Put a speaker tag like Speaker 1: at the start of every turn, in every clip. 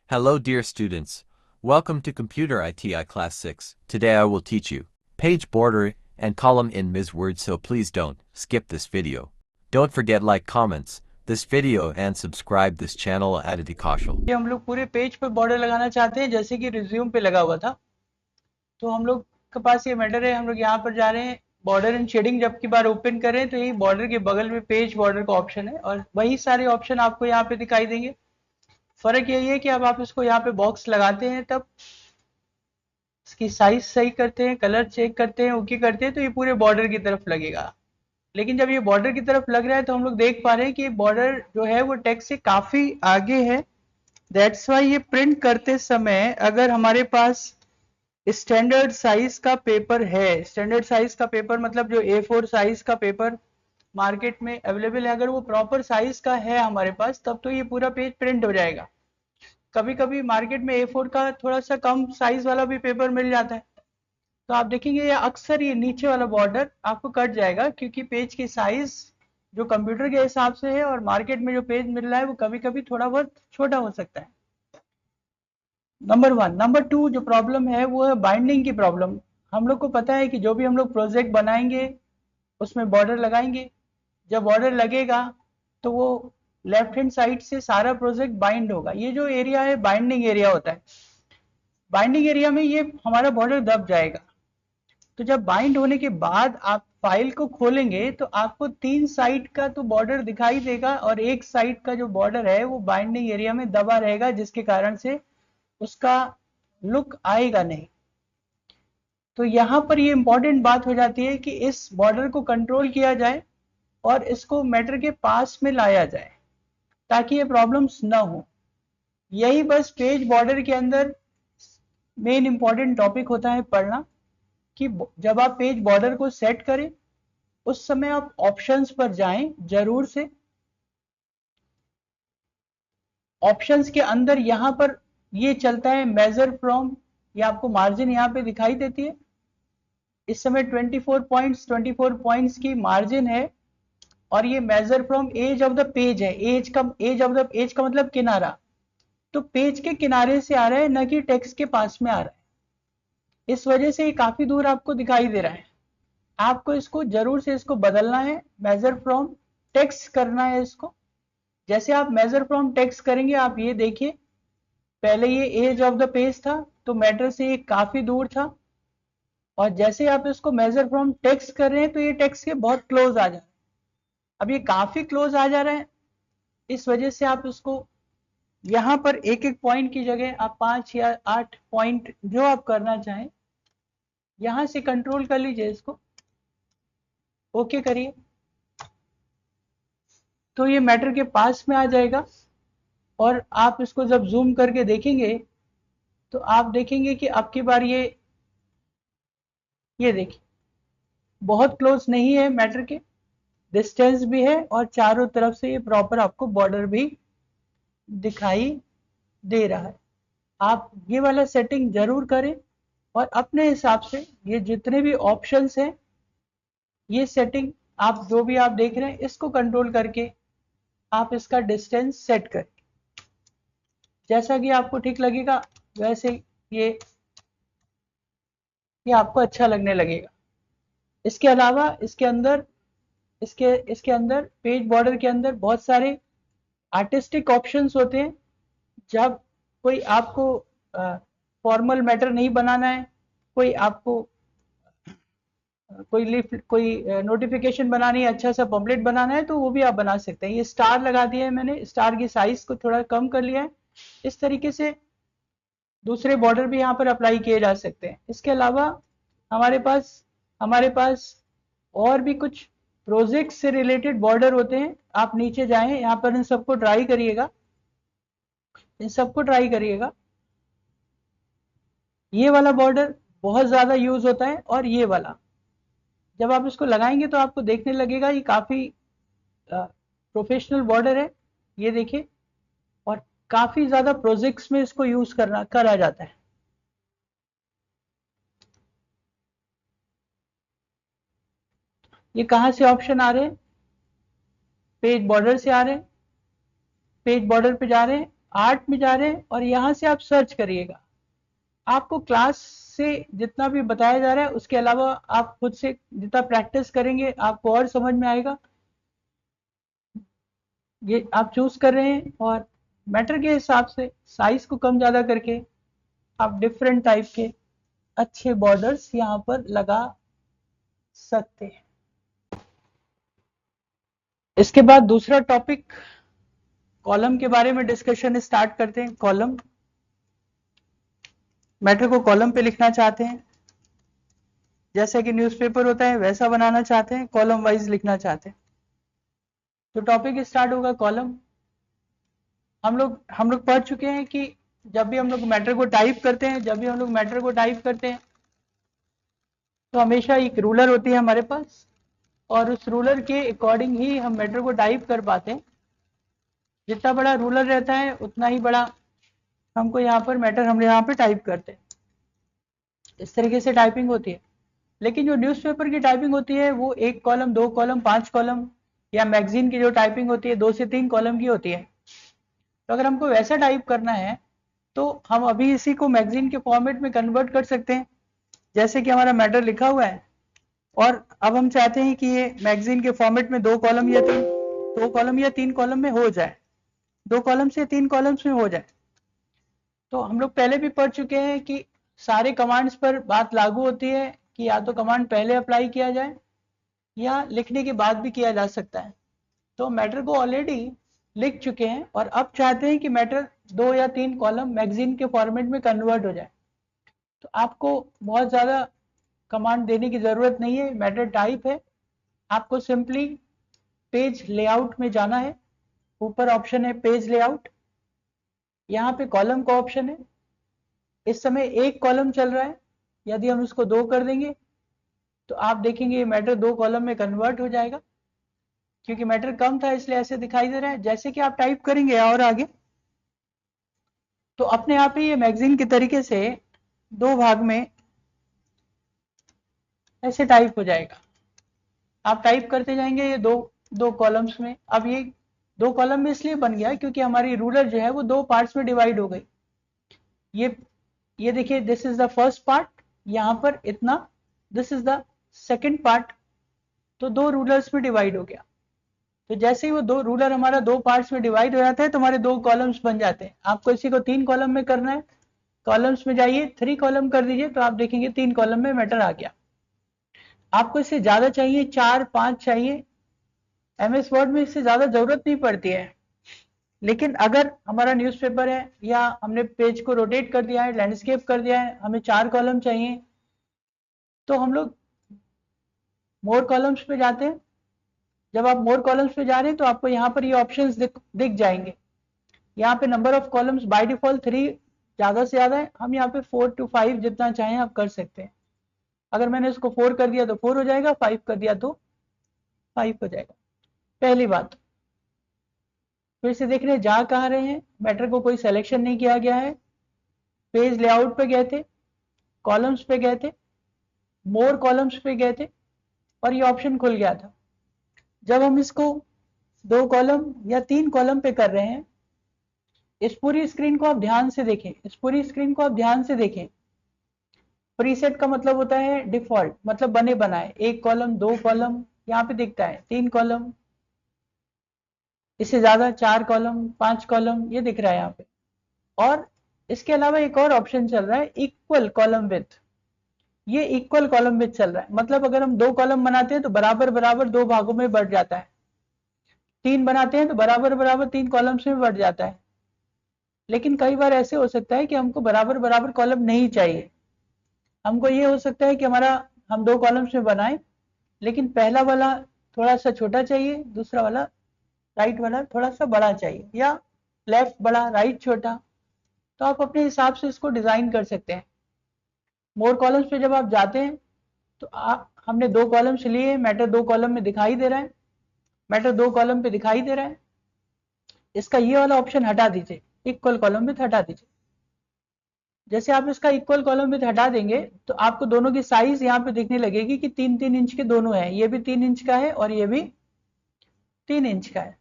Speaker 1: Hello, dear students. Welcome to Computer ITI Class 6. Today I will teach you page border and column in Ms. Word, so please don't skip this video. Don't forget like comments this video and subscribe this channel at Adikashal.
Speaker 2: हम लोग पूरे page पे border लगाना चाहते हैं जैसे कि resume पे लगा हुआ था। तो हम लोग के पास ये मैटर है, हम लोग यहाँ पर जा रहे हैं बॉर्डर एंड शेडिंग। जब की बार ओपन करें तो यही बॉर्डर के बगल में पेज बॉर्डर का ऑप्शन है और वही सारे ऑप्शन आपको यहाँ पे दिखाई देंगे। फर्क यही है कि अब आप इसको यहाँ पे बॉक्स लगाते हैं तब इसकी साइज सही करते हैं, कलर चेक करते हैं, ओके करते हैं तो ये पूरे बॉर्डर की तरफ लगेगा। लेकिन जब ये बॉर्डर की तरफ लग रहा है तो हम लोग देख पा रहे हैं कि बॉर्डर जो है वो टेक्स्ट से काफी आगे है। दैट्स वाई ये प्रिंट करते समय अगर हमारे पास स्टैंडर्ड साइज का पेपर है, स्टैंडर्ड साइज का पेपर मतलब जो A4 साइज का पेपर मार्केट में अवेलेबल है, अगर वो प्रॉपर साइज का है हमारे पास, तब तो ये पूरा पेज प्रिंट हो जाएगा। कभी कभी मार्केट में A4 का थोड़ा सा कम साइज वाला भी पेपर मिल जाता है, तो आप देखेंगे ये अक्सर ये नीचे वाला बॉर्डर आपको कट जाएगा क्योंकि पेज की साइज जो कंप्यूटर के हिसाब से है और मार्केट में जो पेज मिल रहा है वो कभी कभी थोड़ा बहुत छोटा हो सकता है। Number one. नंबर टू जो प्रॉब्लम है वो है बाइंडिंग की प्रॉब्लम। हम लोग को पता है कि जो भी हम लोग प्रोजेक्ट बनाएंगे उसमें बॉर्डर लगाएंगे। जब बॉर्डर लगेगा तो वो लेफ्ट हैंड साइड से सारा प्रोजेक्ट बाइंड होगा। ये जो एरिया है बाइंडिंग एरिया होता है। बाइंडिंग एरिया में ये हमारा बॉर्डर दब जाएगा। तो जब बाइंड होने के बाद आप फाइल को खोलेंगे तो आपको तीन साइड का तो बॉर्डर दिखाई देगा और एक साइड का जो बॉर्डर है वो बाइंडिंग एरिया में दबा रहेगा, जिसके कारण से उसका लुक आएगा नहीं। तो यहां पर ये इंपॉर्टेंट बात हो जाती है कि इस बॉर्डर को कंट्रोल किया जाए और इसको मैटर के पास में लाया जाए ताकि ये प्रॉब्लम्स ना हो। यही बस पेज बॉर्डर के अंदर मेन इंपॉर्टेंट टॉपिक होता है पढ़ना, कि जब आप पेज बॉर्डर को सेट करें उस समय आप ऑप्शंस पर जाएं जरूर से। ऑप्शंस के अंदर यहां पर ये चलता है मेजर फ्रॉम, ये आपको मार्जिन यहाँ पे दिखाई देती है। इस समय 24 पॉइंट्स की मार्जिन है और ये measure from edge of the page है। एज का मतलब किनारा, तो पेज के किनारे से आ रहा है, न कि टेक्स्ट के पास में आ रहा है। इस वजह से ये काफी दूर आपको दिखाई दे रहा है। आपको इसको जरूर से इसको बदलना है, मेजर फ्रॉम टेक्स्ट करना है इसको। जैसे आप मेजर फ्रॉम टेक्स्ट करेंगे, आप ये देखिए पहले ये एज ऑफ द पेज था तो मैटर से ये काफी दूर था, और जैसे आप इसको मेजर फ्रॉम टेक्स्ट कर रहे हैं तो ये टेक्स्ट के बहुत क्लोज आ जा रहा है। अब ये काफी क्लोज आ जा रहा है, इस वजह से आप इसको यहाँ पर एक एक पॉइंट की जगह आप 5 या 8 पॉइंट जो आप करना चाहें यहां से कंट्रोल कर लीजिए इसको, ओके करिए तो ये मैटर के पास में आ जाएगा। और आप इसको जब जूम करके देखेंगे तो आप देखेंगे कि अब की बार ये देखिए बहुत क्लोज नहीं है मैटर के, डिस्टेंस भी है और चारों तरफ से ये प्रॉपर आपको बॉर्डर भी दिखाई दे रहा है। आप ये वाला सेटिंग जरूर करें और अपने हिसाब से ये जितने भी ऑप्शंस हैं ये सेटिंग आप जो भी आप देख रहे हैं इसको कंट्रोल करके आप इसका डिस्टेंस सेट करें। जैसा कि आपको ठीक लगेगा वैसे ये ये आपको अच्छा लगने लगेगा। इसके अलावा इसके अंदर पेज बॉर्डर के अंदर बहुत सारे आर्टिस्टिक ऑप्शंस होते हैं। जब कोई आपको फॉर्मल मैटर नहीं बनाना है, कोई आपको कोई नोटिफिकेशन बनानी है, अच्छा सा पम्पलेट बनाना है, तो वो भी आप बना सकते हैं। ये स्टार लगा दिया है मैंने, स्टार की साइज को थोड़ा कम कर लिया है। इस तरीके से दूसरे बॉर्डर भी यहाँ पर अप्लाई किए जा सकते हैं। इसके अलावा हमारे पास हमारे पास और भी कुछ प्रोजेक्ट से रिलेटेड बॉर्डर होते हैं। आप नीचे जाएं, यहाँ पर इन सबको ट्राई करिएगा, इन सबको ट्राई करिएगा। ये वाला बॉर्डर बहुत ज्यादा यूज होता है और ये वाला जब आप इसको लगाएंगे तो आपको देखने लगेगा ये काफी प्रोफेशनल बॉर्डर है, ये देखिए। और काफी ज्यादा प्रोजेक्ट्स में इसको यूज करा जाता है। ये कहां से ऑप्शन आ रहे हैं? पेज बॉर्डर से आ रहे हैं। पेज बॉर्डर पे जा रहे हैं 8 में जा रहे हैं और यहाँ से आप सर्च करिएगा। आपको क्लास से जितना भी बताया जा रहा है उसके अलावा आप खुद से जितना प्रैक्टिस करेंगे आपको और समझ में आएगा। ये आप चूज कर रहे हैं और मैटर के हिसाब से साइज को कम ज़्यादा करके आप डिफरेंट टाइप के अच्छे बॉर्डर्स यहाँ पर लगा सकते हैं। इसके बाद दूसरा टॉपिक कॉलम के बारे में डिस्कशन स्टार्ट करते हैं। कॉलम, मैटर को कॉलम पे लिखना चाहते हैं, जैसा कि न्यूज़पेपर होता है वैसा बनाना चाहते हैं, कॉलम वाइज लिखना चाहते हैं। तो टॉपिक स्टार्ट होगा कॉलम। हम लोग पढ़ चुके हैं कि जब भी हम लोग मैटर को टाइप करते हैं तो हमेशा एक रूलर होती है हमारे पास, और उस रूलर के अकॉर्डिंग ही हम मैटर को टाइप कर पाते हैं। जितना बड़ा रूलर रहता है उतना ही बड़ा हमको यहाँ पर मैटर हम यहाँ पे टाइप करते हैं। इस तरीके से टाइपिंग होती है। लेकिन जो न्यूज़पेपर की टाइपिंग होती है वो 1 कॉलम, 2 कॉलम, 5 कॉलम, या मैगजीन की जो टाइपिंग होती है 2 से 3 कॉलम की होती है। तो अगर हमको वैसा टाइप करना है तो हम अभी इसी को मैगजीन के फॉर्मेट में कन्वर्ट कर सकते हैं, जैसे कि हमारा मैटर लिखा हुआ है और अब हम चाहते हैं कि ये मैगजीन के फॉर्मेट में 2 कॉलम या 3 कॉलम में हो जाए, 2 कॉलम से 3 कॉलम्स में हो जाए। तो हम लोग पहले भी पढ़ चुके हैं कि सारे कमांड्स पर बात लागू होती है कि या तो कमांड पहले अप्लाई किया जाए या लिखने के बाद भी किया जा सकता है। तो मैटर को ऑलरेडी लिख चुके हैं और अब चाहते हैं कि मैटर 2 या 3 कॉलम मैगजीन के फॉर्मेट में कन्वर्ट हो जाए। तो आपको बहुत ज़्यादा कमांड देने की ज़रूरत नहीं है, मैटर टाइप है। आपको सिंपली पेज लेआउट में जाना है, ऊपर ऑप्शन है पेज लेआउट, यहाँ पे कॉलम का ऑप्शन है। इस समय 1 कॉलम चल रहा है, यदि हम इसको 2 कर देंगे तो आप देखेंगे मैटर 2 कॉलम में कन्वर्ट हो जाएगा। क्योंकि मैटर कम था इसलिए ऐसे दिखाई दे रहा है। जैसे कि आप टाइप करेंगे और आगे तो अपने आप ही ये मैगजीन के तरीके से 2 भाग में ऐसे टाइप हो जाएगा। आप टाइप करते जाएंगे ये दो कॉलम्स में। अब ये 2 कॉलम में इसलिए बन गया क्योंकि हमारी रूलर जो है वो 2 पार्ट्स में डिवाइड हो गई। ये देखिए, this is the first part, यहाँ पर इतना, this is the second part. तो 2 रूलर्स में डिवाइड हो गया। तो जैसे ही वो 2 रूलर हमारा 2 पार्ट्स में डिवाइड हो जाता है तो हमारे 2 कॉलम्स बन जाते हैं। आपको इसी को 3 कॉलम में करना है, कॉलम्स में जाइए, 3 कॉलम कर दीजिए तो आप देखेंगे 3 कॉलम में मैटर आ गया। आपको इससे ज्यादा चाहिए, 4, 5 चाहिए, MS वर्ड में इससे ज्यादा जरूरत नहीं पड़ती है। लेकिन अगर हमारा न्यूज़पेपर है या हमने पेज को रोटेट कर दिया है, लैंडस्केप कर दिया है, हमें 4 कॉलम चाहिए, तो हम लोग मोर कॉलम्स पे जाते हैं। जब आप मोर कॉलम्स पे जा रहे हैं तो आपको यहाँ पर ये ऑप्शंस दिख जाएंगे। यहाँ पे number of columns by default 3 ज्यादा से ज्यादा है, हम यहाँ पे 4 to 5 जितना चाहें आप कर सकते हैं। अगर मैंने इसको 4 कर दिया तो 4 हो जाएगा, 5 कर दिया तो 5 हो जाएगा। पहली बात, फिर से देख रहे हैं जा कहाँ रहे हैं, मैटर को कोई सिलेक्शन नहीं किया गया है। पेज लेआउट पे गए थे, कॉलम्स पे गए थे, मोर कॉलम्स पे गए थे और ये ऑप्शन खुल गया था। जब हम इसको 2 कॉलम या 3 कॉलम पे कर रहे हैं, इस पूरी स्क्रीन को आप ध्यान से देखें, इस पूरी स्क्रीन को आप ध्यान से देखें। प्रीसेट का मतलब होता है डिफॉल्ट, मतलब बने बनाए। 1 कॉलम, 2 कॉलम, यहाँ पे दिखता है 3 कॉलम, इससे ज्यादा 4 कॉलम, 5 कॉलम, ये दिख रहा है यहाँ पे। और इसके अलावा एक और ऑप्शन चल रहा है इक्वल कॉलम विथ। ये इक्वल कॉलम विथ चल रहा है, मतलब अगर हम 2 कॉलम बनाते हैं तो बराबर बराबर 2 भागों में बढ़ जाता है, 3 बनाते हैं तो बराबर बराबर 3 कॉलम्स में बढ़ जाता है। लेकिन कई बार ऐसे हो सकता है कि हमको बराबर बराबर कॉलम नहीं चाहिए। हमको ये हो सकता है कि हम 2 कॉलम्स में बनाएं, लेकिन पहला वाला थोड़ा सा छोटा चाहिए, दूसरा वाला राइट वाला थोड़ा सा बड़ा चाहिए, या लेफ्ट बड़ा राइट छोटा। तो आप अपने हिसाब से इसको डिजाइन कर सकते हैं। मोर कॉलम्स पे जब आप जाते हैं तो हमने 2 कॉलम्स लिए, मैटर 2 कॉलम में दिखाई दे रहा है, मैटर 2 कॉलम पे दिखाई दे रहा है। इसका ये वाला ऑप्शन हटा दीजिए, इक्वल कॉलम विथ हटा दीजिए। जैसे आप इसका इक्वल कॉलम विथ हटा देंगे तो आपको दोनों की साइज यहाँ पे दिखने लगेगी कि 3-3 इंच के दोनों हैं, ये भी 3 इंच का है और ये भी 3 इंच का है।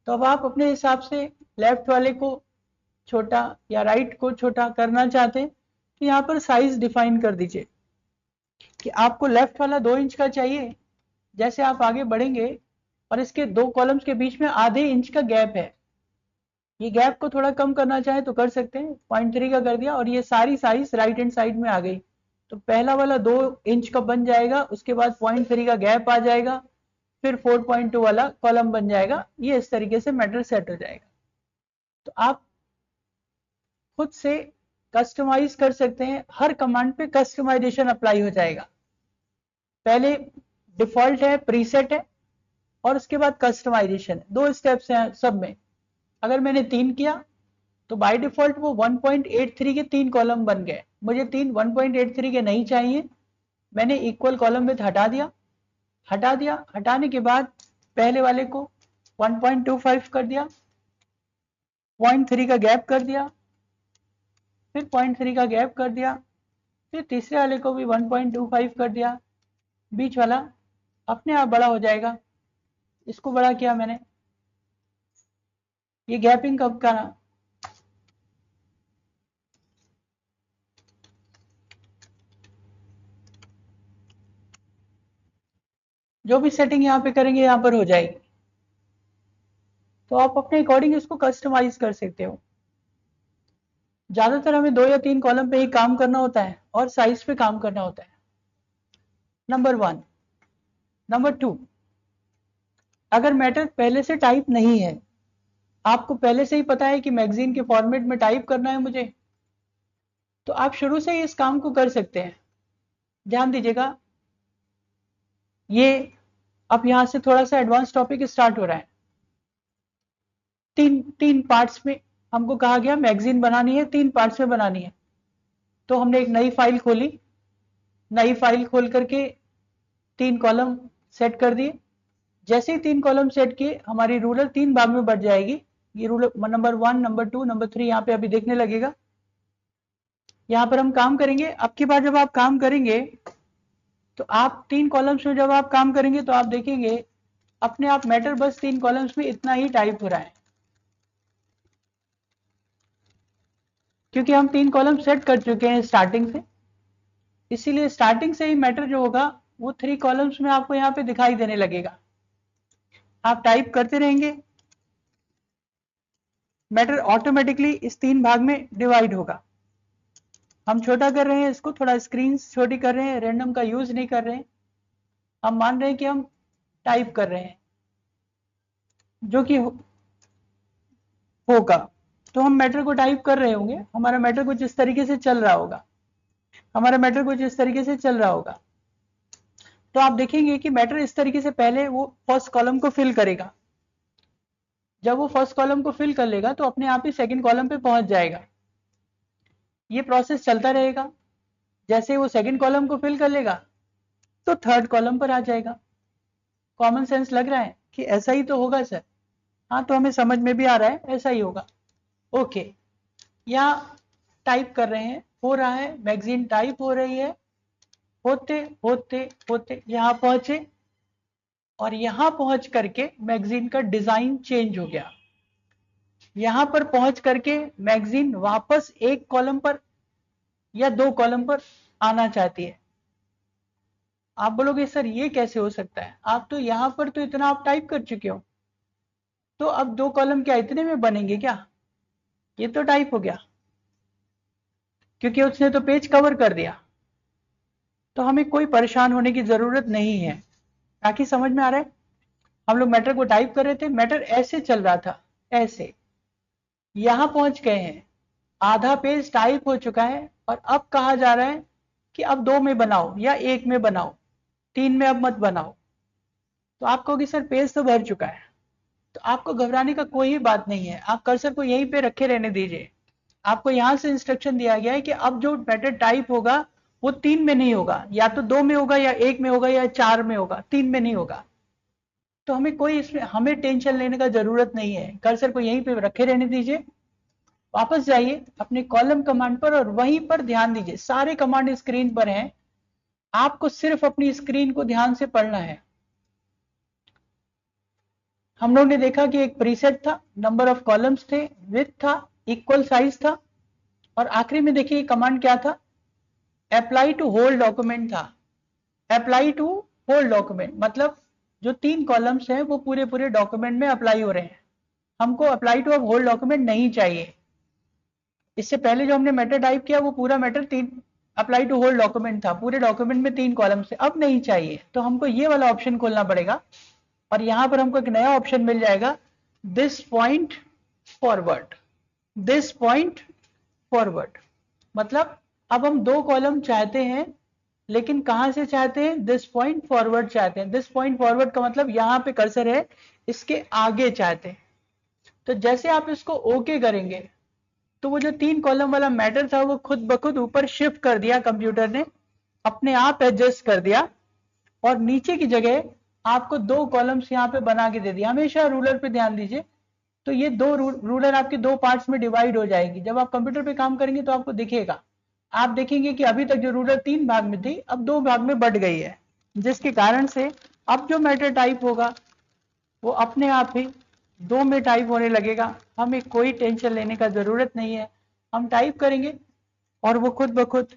Speaker 2: तो अब आप अपने हिसाब से लेफ्ट वाले को छोटा या राइट को छोटा करना चाहते हैं तो यहाँ पर साइज डिफाइन कर दीजिए कि आपको लेफ्ट वाला 2 इंच का चाहिए। जैसे आप आगे बढ़ेंगे और इसके 2 कॉलम्स के बीच में आधे इंच का गैप है, ये गैप को थोड़ा कम करना चाहे तो कर सकते हैं, 0.3 का कर दिया और ये सारी साइज राइट हैंड साइड में आ गई। तो पहला वाला 2 इंच का बन जाएगा, उसके बाद 0.3 का गैप आ जाएगा, फिर 4.2 वाला कॉलम बन जाएगा। ये इस तरीके से मैटर सेट हो जाएगा। तो आप खुद से कस्टमाइज कर सकते हैं, हर कमांड पे कस्टमाइजेशन अप्लाई हो जाएगा। पहले डिफॉल्ट है, प्रीसेट है, और उसके बाद कस्टमाइजेशन। 2 स्टेप्स हैं सब में। अगर मैंने 3 किया तो बाय डिफॉल्ट वो 1.83 के 3 कॉलम बन गए। मुझे 1.83 के नहीं चाहिए, मैंने इक्वल कॉलम विथ हटा दिया। हटाने के बाद पहले वाले को 1.25 कर दिया, 0.3 का गैप कर दिया, फिर 0.3 का गैप कर दिया, फिर तीसरे वाले को भी 1.25 कर दिया। बीच वाला अपने आप बड़ा हो जाएगा। इसको बड़ा किया मैंने, ये गैपिंग कब करा, जो भी सेटिंग यहाँ पे करेंगे यहाँ पर हो जाएगी। तो आप अपने अकॉर्डिंग इसको कस्टमाइज कर सकते हो। ज्यादातर हमें 2 या 3 कॉलम पे ही काम करना होता है और साइज पे काम करना होता है। नंबर 1। नंबर 2, अगर मैटर पहले से टाइप नहीं है, आपको पहले से ही पता है कि मैगजीन के फॉर्मेट में टाइप करना है मुझे, तो आप शुरू से ही इस काम को कर सकते हैं। ध्यान दीजिएगा, ये अब यहां से थोड़ा सा एडवांस टॉपिक स्टार्ट हो रहा है। तीन पार्ट्स में हमको कहा गया मैगजीन बनानी है, 3 पार्ट्स में बनानी है। तो हमने एक नई फाइल खोली, नई फाइल खोल करके 3 कॉलम सेट कर दिए। जैसे ही 3 कॉलम सेट किए, हमारी रूलर 3 भाग में बढ़ जाएगी। ये रूलर नंबर 1, नंबर 2, नंबर 3 यहाँ पे अभी देखने लगेगा। यहाँ पर हम काम करेंगे। अब की बार जब आप काम करेंगे तो आप 3 कॉलम्स में जब आप काम करेंगे तो आप देखेंगे अपने आप मैटर बस 3 कॉलम्स में इतना ही टाइप हो रहा है, क्योंकि हम 3 कॉलम सेट कर चुके हैं स्टार्टिंग से। इसीलिए स्टार्टिंग से ही मैटर जो होगा वो 3 कॉलम्स में आपको यहाँ पे दिखाई देने लगेगा। आप टाइप करते रहेंगे, मैटर ऑटोमेटिकली इस 3 भाग में डिवाइड होगा। हम छोटा कर रहे हैं इसको, थोड़ा स्क्रीन छोटी कर रहे हैं, रैंडम का यूज नहीं कर रहे हैं। हम मान रहे हैं कि हम टाइप कर रहे हैं, जो कि होगा। तो हम मैटर को टाइप कर रहे होंगे, हमारा मैटर कुछ इस तरीके से चल रहा होगा, हमारा मैटर कुछ इस तरीके से चल रहा होगा। तो आप देखेंगे कि मैटर इस तरीके से पहले वो फर्स्ट कॉलम को फिल करेगा। जब वो फर्स्ट कॉलम को फिल कर लेगा तो अपने आप ही सेकंड कॉलम पे पहुंच जाएगा। ये प्रोसेस चलता रहेगा। जैसे वो सेकंड कॉलम को फिल कर लेगा तो थर्ड कॉलम पर आ जाएगा। कॉमन सेंस लग रहा है कि ऐसा ही तो होगा सर? हाँ, तो हमें समझ में भी आ रहा है ऐसा ही होगा। ओके, यहाँ टाइप कर रहे हैं, हो रहा है, मैगजीन टाइप हो रही है। होते होते होते यहाँ पहुंचे और यहाँ पहुंच करके मैगजीन का डिजाइन चेंज हो गया। यहाँ पर पहुंच करके मैगजीन वापस एक कॉलम पर या 2 कॉलम पर आना चाहती है। आप बोलोगे सर ये कैसे हो सकता है? आप तो यहाँ पर तो इतना आप टाइप कर चुके हो, तो अब 2 कॉलम क्या इतने में बनेंगे क्या? ये तो टाइप हो गया, क्योंकि उसने तो पेज कवर कर दिया। तो हमें कोई परेशान होने की जरूरत नहीं है। ताकि समझ में आ रहा है? हम लोग मैटर को टाइप कर रहे थे, मैटर ऐसे चल रहा था, ऐसे। यहां पहुंच गए हैं, आधा पेज टाइप हो चुका है और अब कहा जा रहा है कि अब 2 में बनाओ या 1 में बनाओ, 3 में अब मत बनाओ। तो आप कहोगे सर पेज तो भर चुका है। तो आपको घबराने का कोई बात नहीं है, आप कर्सर को यहीं पे रखे रहने दीजिए। आपको यहां से इंस्ट्रक्शन दिया गया है कि अब जो मैटर टाइप होगा वो 3 में नहीं होगा, या तो 2 में होगा या 1 में होगा या 4 में होगा, 3 में नहीं होगा। तो हमें टेंशन लेने का जरूरत नहीं है। कर्सर को यहीं पे रखे रहने दीजिए। वापस जाइए अपने कॉलम कमांड पर और वहीं पर ध्यान दीजिए। सारे कमांड स्क्रीन पर हैं, आपको सिर्फ अपनी स्क्रीन को ध्यान से पढ़ना है। हम लोग ने देखा कि एक प्रीसेट था, नंबर ऑफ कॉलम्स थे, विड्थ था, इक्वल साइज था, और आखिरी में देखिए कमांड क्या था, अप्लाई टू होल डॉक्यूमेंट था। अप्लाई टू होल डॉक्यूमेंट मतलब जो 3 कॉलम्स हैं वो पूरे पूरे डॉक्यूमेंट में अप्लाई हो रहे हैं। हमको अप्लाई टू अब होल डॉक्यूमेंट नहीं चाहिए। इससे पहले जो हमने मैटर टाइप किया वो पूरा matter 3 apply to whole document था, पूरे डॉक्यूमेंट में 3 कॉलम से, अब नहीं चाहिए। तो हमको ये वाला ऑप्शन खोलना पड़ेगा, और यहां पर हमको एक नया ऑप्शन मिल जाएगा, this point forward. This point forward मतलब अब हम 2 कॉलम चाहते हैं, लेकिन कहां से चाहते हैं, दिस पॉइंट फॉरवर्ड चाहते हैं। दिस पॉइंट फॉरवर्ड का मतलब यहां पे कर्सर है, इसके आगे चाहते हैं। तो जैसे आप इसको ओके करेंगे तो वो जो 3 कॉलम वाला मैटर था वो खुद ब खुद ऊपर शिफ्ट कर दिया कंप्यूटर ने, अपने आप एडजस्ट कर दिया, और नीचे की जगह आपको 2 कॉलम्स यहाँ पे बना के दे दिया। हमेशा रूलर पे ध्यान दीजिए, तो ये दो रूलर आपके 2 पार्ट्स में डिवाइड हो जाएगी। जब आप कंप्यूटर पे काम करेंगे तो आपको दिखेगा, आप देखेंगे कि अभी तक जो रूलर 3 भाग में थी अब 2 भाग में बढ़ गई है, जिसके कारण से अब जो मैटर टाइप होगा वो अपने आप ही 2 में टाइप होने लगेगा। हमें कोई टेंशन लेने का जरूरत नहीं है, हम टाइप करेंगे और वो खुद ब खुद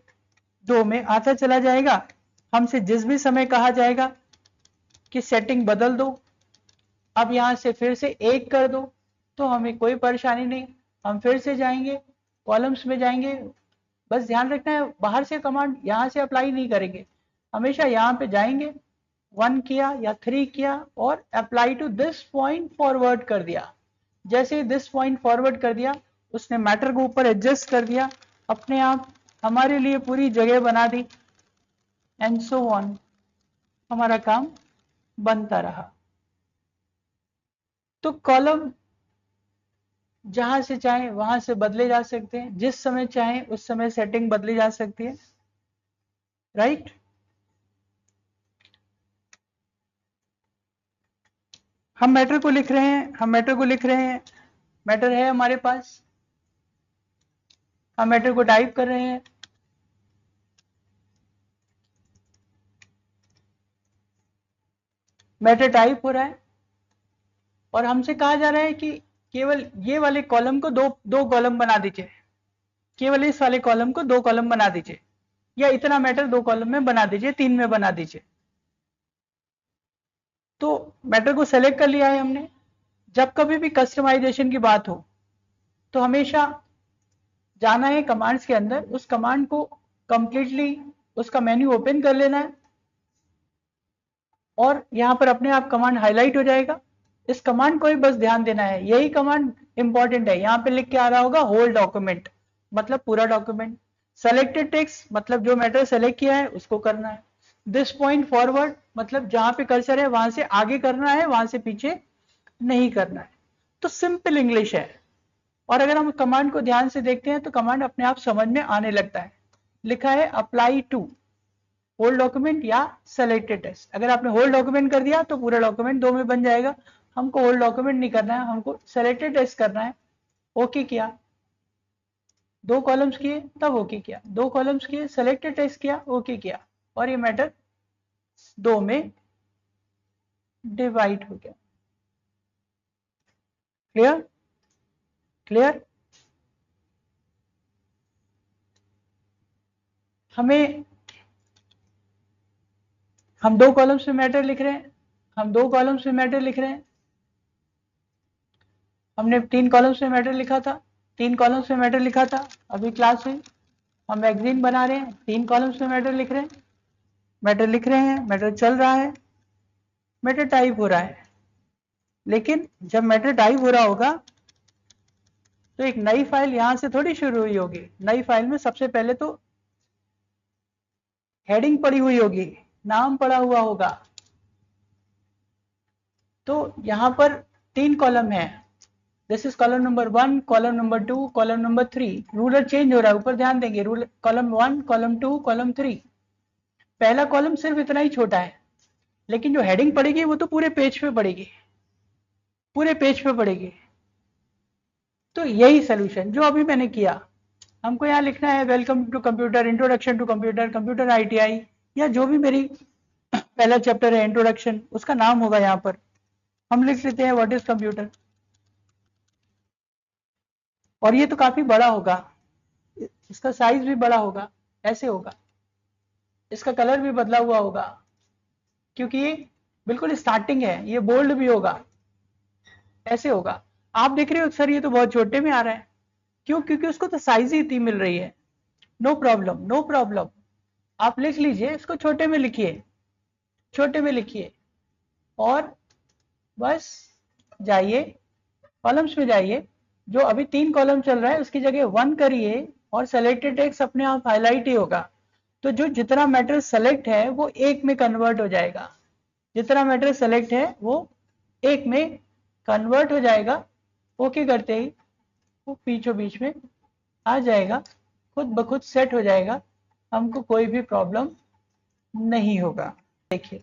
Speaker 2: 2 में आता चला जाएगा। हमसे जिस भी समय कहा जाएगा कि सेटिंग बदल दो, अब यहां से फिर से 1 कर दो, तो हमें कोई परेशानी नहीं। हम फिर से जाएंगे, कॉलम्स में जाएंगे, बस ध्यान रखना है बाहर से कमांड यहां से अप्लाई नहीं करेंगे, हमेशा यहां पे जाएंगे, 1 किया या 3 किया और apply to this point forward कर दिया। जैसे ही दिस पॉइंट फॉरवर्ड कर दिया, उसने मैटर को ऊपर एडजस्ट कर दिया, अपने आप हमारे लिए पूरी जगह बना दी, एंड सो ऑन, हमारा काम बनता रहा। तो कॉलम जहां से चाहे वहां से बदले जा सकते हैं, जिस समय चाहे उस समय सेटिंग बदली जा सकती है, राइट। हम मैटर को लिख रहे हैं, मैटर है हमारे पास, हम मैटर को टाइप कर रहे हैं, मैटर टाइप हो रहा है, और हमसे कहा जा रहा है कि केवल ये वाले कॉलम को दो कॉलम बना दीजिए, केवल इस वाले कॉलम को 2 कॉलम बना दीजिए, या इतना मैटर 2 कॉलम में बना दीजिए, 3 में बना दीजिए। तो मैटर को सेलेक्ट कर लिया है हमने। जब कभी भी कस्टमाइजेशन की बात हो तो हमेशा जाना है कमांड्स के अंदर, उस कमांड को कंप्लीटली उसका मेन्यू ओपन कर लेना है, और यहां पर अपने आप कमांड हाईलाइट हो जाएगा। इस कमांड को ही बस ध्यान देना है, यही कमांड इंपॉर्टेंट है। यहां पे लिख के आ रहा होगा होल डॉक्यूमेंट मतलब पूरा डॉक्यूमेंट, सेलेक्टेड टेक्स्ट मतलब जो मैटर सेलेक्ट किया है उसको करना है, दिस पॉइंट फॉरवर्ड मतलब जहां पे कर्सर है वहां से आगे करना है, वहां से पीछे नहीं करना है। तो सिंपल इंग्लिश है, और अगर हम कमांड को ध्यान से देखते हैं तो कमांड अपने आप समझ में आने लगता है। लिखा है अप्लाई टू होल डॉक्यूमेंट या सेलेक्टेड टेक्स्ट। अगर आपने होल डॉक्यूमेंट कर दिया तो पूरा डॉक्यूमेंट 2 में बन जाएगा। हमको होल डॉक्यूमेंट नहीं करना है, हमको सेलेक्टेड टेक्स्ट करना है। ओके किया, 2 कॉलम्स किए तब ओके किया, 2 कॉलम्स किए, सेलेक्टेड टेक्स्ट किया, ओके किया, और ये मैटर 2 में डिवाइड हो गया। Clear clear. हम 2 कॉलम्स में मैटर लिख रहे हैं, हमने 3 कॉलम्स में मैटर लिखा था, 3 कॉलम्स में मैटर लिखा था। अभी क्लास हुई, हम मैगजीन बना रहे हैं, 3 कॉलम्स में मैटर लिख रहे हैं, मैटर चल रहा है, मैटर टाइप हो रहा है। लेकिन जब मैटर टाइप हो रहा होगा तो एक नई फाइल यहां से थोड़ी शुरू हुई होगी। नई फाइल में सबसे पहले तो हेडिंग पड़ी हुई होगी, नाम पड़ा हुआ होगा। तो यहां पर 3 कॉलम है, this is column number 1, column number 2, column number 3। Ruler change हो रहा है, ऊपर ध्यान देंगे, रूलर कॉलम 1, कॉलम 2, कॉलम 3। पहला कॉलम सिर्फ इतना ही छोटा है, लेकिन जो हेडिंग पड़ेगी वो तो पूरे पेज पे पड़ेगी, तो यही सोल्यूशन जो अभी मैंने किया, हमको यहाँ लिखना है welcome to computer, introduction to computer, computer ITI, या जो भी मेरी पहला चैप्टर है इंट्रोडक्शन, उसका नाम होगा। यहाँ पर हम लिख लेते हैं व्हाट इज कंप्यूटर। और ये तो काफी बड़ा होगा, इसका साइज भी बड़ा होगा, ऐसे होगा, इसका कलर भी बदला हुआ होगा, क्योंकि ये बिल्कुल स्टार्टिंग है, ये बोल्ड भी होगा, ऐसे होगा। आप देख रहे हो सर ये तो बहुत छोटे में आ रहा है, क्यों? क्योंकि उसको तो साइज ही इतनी मिल रही है। नो प्रॉब्लम, नो प्रॉब्लम, आप लिख लीजिए, इसको छोटे में लिखिए, छोटे में लिखिए, और बस जाइए कॉलम्स में जाइए, जो अभी 3 कॉलम चल रहा है उसकी जगह 1 करिए, और सेलेक्टेड टेक्स्ट अपने आप हाईलाइट ही होगा। तो जो जितना मैटर सेलेक्ट है वो एक में कन्वर्ट हो जाएगा, जितना मैटर सेलेक्ट है वो एक में कन्वर्ट हो जाएगा। ओके करते ही वो बीचों बीच में आ जाएगा, खुद ब खुद सेट हो जाएगा, हमको कोई भी प्रॉब्लम नहीं होगा। देखिए